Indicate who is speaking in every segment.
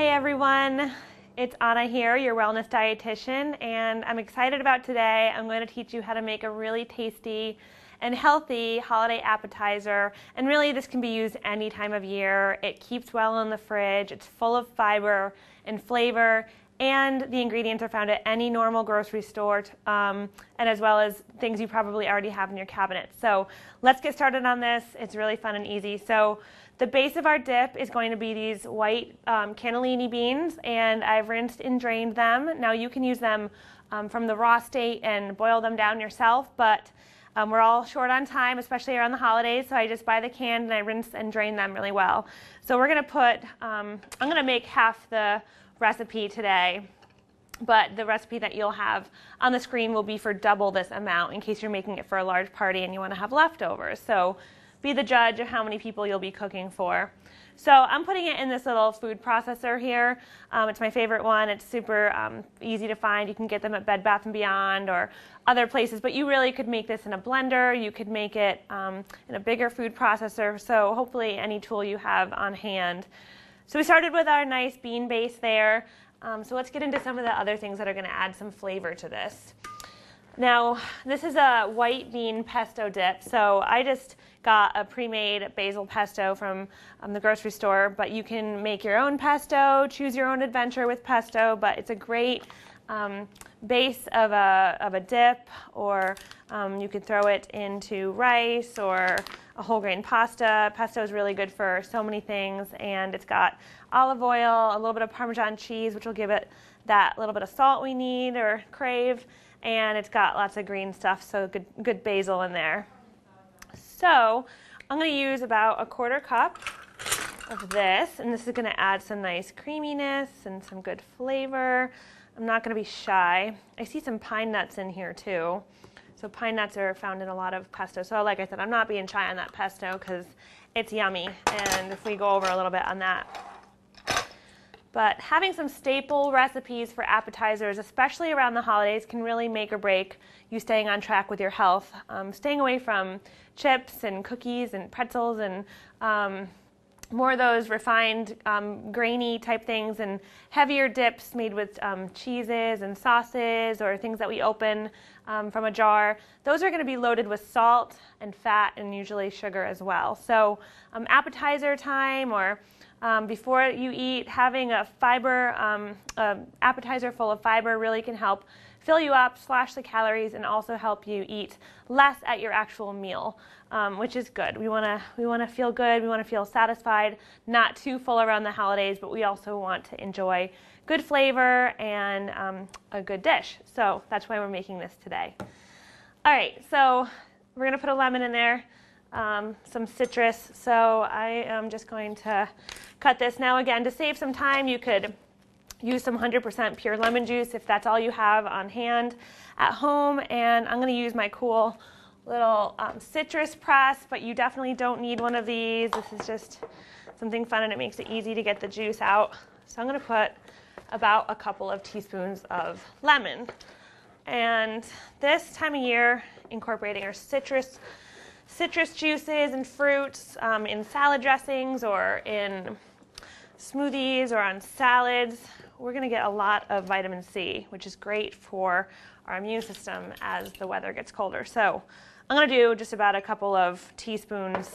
Speaker 1: Hey everyone, it's Anna here, your wellness dietitian, and I'm excited about today. I'm going to teach you how to make a really tasty and healthy holiday appetizer, and really this can be used any time of year. It keeps well in the fridge, it's full of fiber and flavor, and the ingredients are found at any normal grocery store, and as well as things you probably already have in your cabinet. So let's get started on this. It's really fun and easy. So the base of our dip is going to be these white cannellini beans, and I've rinsed and drained them. Now you can use them from the raw state and boil them down yourself, but we're all short on time, especially around the holidays, so I just buy the can and I rinse and drain them really well. So we're going to put, I'm going to make half the recipe today, but the recipe that you'll have on the screen will be for double this amount in case you're making it for a large party and you want to have leftovers. So be the judge of how many people you'll be cooking for. So I'm putting it in this little food processor here. It's my favorite one. It's super easy to find. You can get them at Bed Bath & Beyond or other places, but you really could make this in a blender. You could make it in a bigger food processor, so hopefully any tool you have on hand. So we started with our nice bean base there. So let's get into some of the other things that are going to add some flavor to this. Now, this is a white bean pesto dip, so I just got a pre-made basil pesto from the grocery store, but you can make your own pesto, choose your own adventure with pesto, but it's a great base of a dip, or you could throw it into rice or a whole grain pasta. Pesto is really good for so many things, and it's got olive oil, a little bit of Parmesan cheese, which will give it that little bit of salt we need or crave, and it's got lots of green stuff, so good basil in there. So I'm going to use about a quarter cup of this, and this is going to add some nice creaminess and some good flavor. I'm not going to be shy. I see some pine nuts in here too. So pine nuts are found in a lot of pesto. So like I said, I'm not being shy on that pesto because it's yummy, and if we go over a little bit on that. But having some staple recipes for appetizers, especially around the holidays, can really make or break you staying on track with your health. Staying away from chips and cookies and pretzels and more of those refined, grainy type things, and heavier dips made with cheeses and sauces or things that we open from a jar. Those are going to be loaded with salt and fat and usually sugar as well. So appetizer time or before you eat, having a fiber appetizer full of fiber really can help fill you up, slash the calories, and also help you eat less at your actual meal, which is good. We want to feel good. We want to feel satisfied, not too full around the holidays, but we also want to enjoy good flavor and a good dish. So that's why we're making this today. All right, so we're going to put a lemon in there. Some citrus, so I am just going to cut this. Now again, to save some time, you could use some 100% pure lemon juice if that's all you have on hand at home, and I'm going to use my cool little citrus press, but you definitely don't need one of these. This is just something fun and it makes it easy to get the juice out. So I'm going to put about a couple of teaspoons of lemon, and this time of year incorporating our citrus juices and fruits in salad dressings or in smoothies or on salads, we're going to get a lot of vitamin C, which is great for our immune system as the weather gets colder. So I'm going to do just about a couple of teaspoons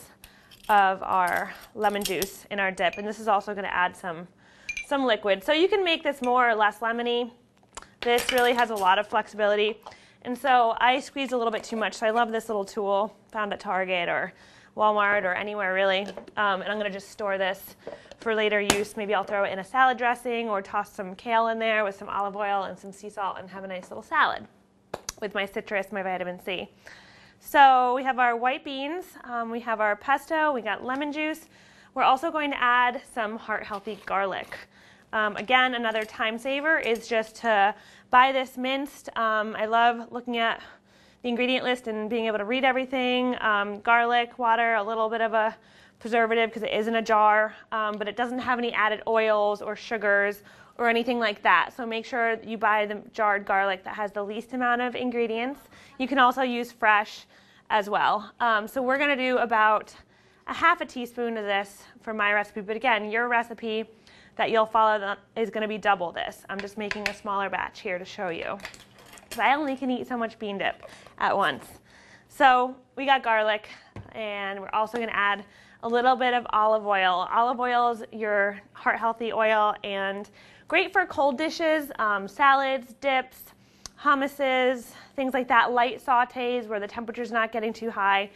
Speaker 1: of our lemon juice in our dip, and this is also going to add some liquid. So you can make this more or less lemony. This really has a lot of flexibility. And so I squeezed a little bit too much, so I love this little tool found at Target or Walmart or anywhere really. And I'm going to just store this for later use. Maybe I'll throw it in a salad dressing or toss some kale in there with some olive oil and some sea salt and have a nice little salad with my citrus, my vitamin C. So we have our white beans, we have our pesto, we got lemon juice. We're also going to add some heart-healthy garlic. Again, another time saver is just to buy this minced. I love looking at the ingredient list and being able to read everything. Garlic, water, a little bit of a preservative because it is in a jar, but it doesn't have any added oils or sugars or anything like that. So make sure you buy the jarred garlic that has the least amount of ingredients. You can also use fresh as well. So we're going to do about a half a teaspoon of this for my recipe, but again, your recipe, that you'll follow is going to be double this. I'm just making a smaller batch here to show you, because I only can eat so much bean dip at once. So we got garlic, and we're also going to add a little bit of olive oil. Olive oil is your heart-healthy oil and great for cold dishes, salads, dips, hummuses, things like that, light sautés where the temperature's not getting too high.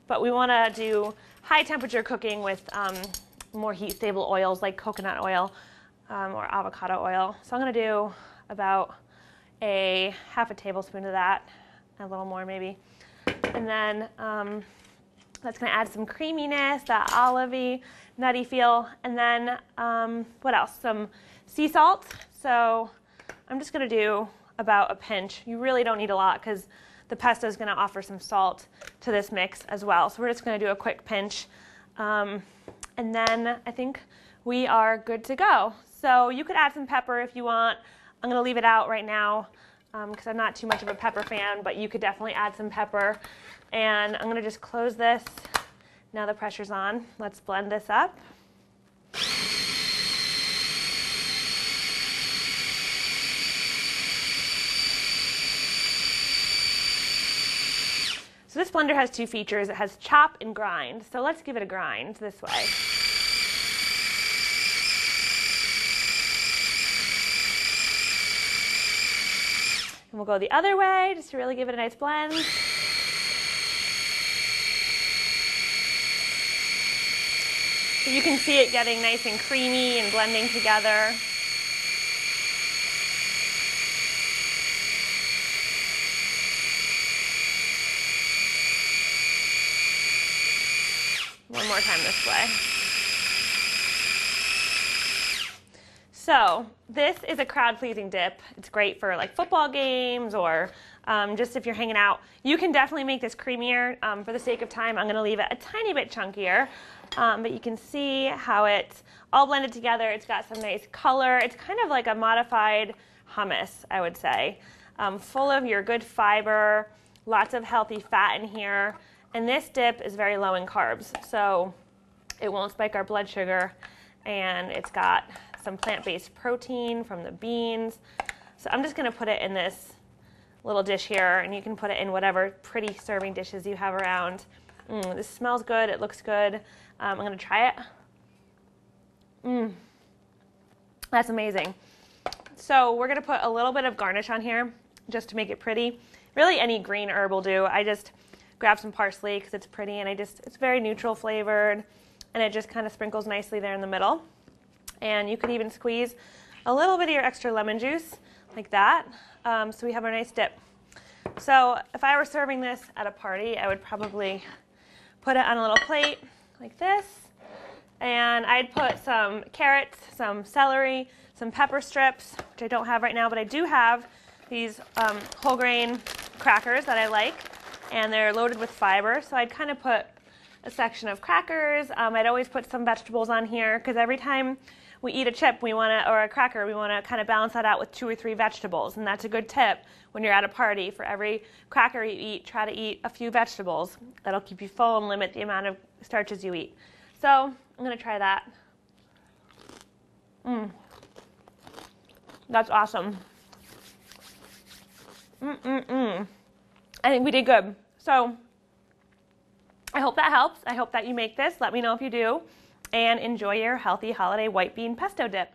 Speaker 1: But we want to do high temperature cooking with more heat stable oils like coconut oil or avocado oil. So I'm going to do about half a tablespoon of that, a little more maybe. And then that's going to add some creaminess, that olivey, nutty feel. And then what else? Some sea salt. So I'm just going to do about a pinch. You really don't need a lot because the pesto is going to offer some salt to this mix as well. So we're just going to do a quick pinch. And then I think we are good to go. So you could add some pepper if you want. I'm going to leave it out right now because I'm not too much of a pepper fan, but you could definitely add some pepper. And I'm going to just close this. Now the pressure's on. Let's blend this up. So this blender has two features. It has chop and grind. So let's give it a grind this way. And we'll go the other way just to really give it a nice blend. So you can see it getting nice and creamy and blending together. One more time this way. So this is a crowd-pleasing dip. It's great for like football games or just if you're hanging out. You can definitely make this creamier. For the sake of time, I'm going to leave it a tiny bit chunkier. But you can see how it's all blended together. It's got some nice color. It's kind of like a modified hummus, I would say. Full of your good fiber, lots of healthy fat in here. And this dip is very low in carbs, so it won't spike our blood sugar. And it's got some plant-based protein from the beans. So I'm just going to put it in this little dish here, and you can put it in whatever pretty serving dishes you have around. This smells good. It looks good. I'm going to try it. That's amazing. So we're going to put a little bit of garnish on here just to make it pretty. Really, any green herb will do. I just grab some parsley because it's pretty, and it's very neutral flavored, and it just kind of sprinkles nicely there in the middle. And you could even squeeze a little bit of your extra lemon juice like that. So we have our nice dip. So if I were serving this at a party, I would probably put it on a little plate like this, and I'd put some carrots, some celery, some pepper strips, which I don't have right now, but I do have these whole grain crackers that I like, and they're loaded with fiber. So I'd kind of put a section of crackers. I'd always put some vegetables on here because every time we eat a chip or a cracker, we want to kind of balance that out with 2 or 3 vegetables. And that's a good tip when you're at a party. For every cracker you eat, try to eat a few vegetables. That'll keep you full and limit the amount of starches you eat. So I'm going to try that. That's awesome. I think we did good. So I hope that helps. I hope that you make this. Let me know if you do. And enjoy your healthy holiday white bean pesto dip.